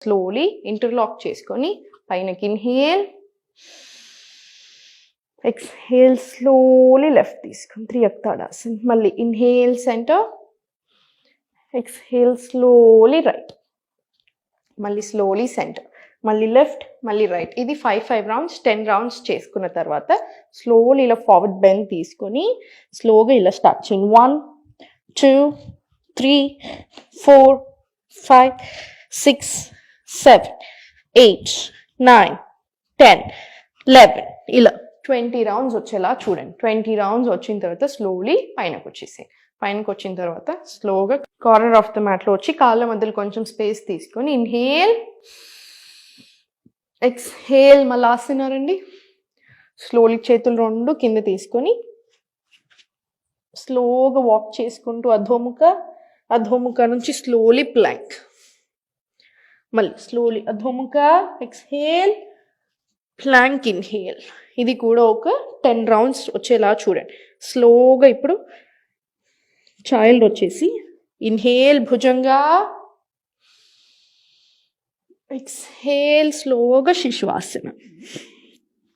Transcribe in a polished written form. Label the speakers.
Speaker 1: Slowly interlock చేసుకొని పైనకి inhale, exhale, slowly left తీసుకొని త్రియక్ తాడాసన్. మళ్ళీ inhale centre, exhale slowly right, మళ్ళీ స్లోలీ సెంటర్, మళ్ళీ లెఫ్ట్, మళ్ళీ రైట్. ఇది 5 రౌండ్స్ 10 రౌండ్స్ చేసుకున్న తర్వాత స్లోలీ ఇలా ఫార్వర్డ్ బెండ్ తీసుకొని స్లోగా ఇలా స్టార్ట్ చేయండి. 1 2 3 4 5 6 7 8 9 10 11 ఇలా 20 రౌండ్స్ వచ్చేలా చూడండి. 20 రౌండ్స్ వచ్చిన తర్వాత స్లోలీ పైనకు వచ్చేసాయి. పైనకు వచ్చిన తర్వాత స్లోగా కార్నర్ ఆఫ్ ద మ్యాట్లో వచ్చి కాళ్ళ మధ్యలో కొంచెం స్పేస్ తీసుకొని ఇన్హేల్, ఎక్స్హేల్. మళ్ళీ ఆస్తున్నారండి. స్లోలీ చేతులు 2 కింద తీసుకొని స్లోగా వాక్ చేసుకుంటూ అధోముఖ నుంచి స్లోలీ ప్లాంక్. మళ్ళీ స్లోలీ అధోముఖ, ఎక్స్హేల్, ప్లాంక్, ఇన్హేల్. ఇది కూడా ఒక 10 రౌండ్స్ వచ్చేలా చూడండి. స్లోగా ఇప్పుడు చైల్డ్ వచ్చేసి ఇన్హేల్ భుజంగా, ఎక్స్హేల్ స్లోగా శిశువాసన.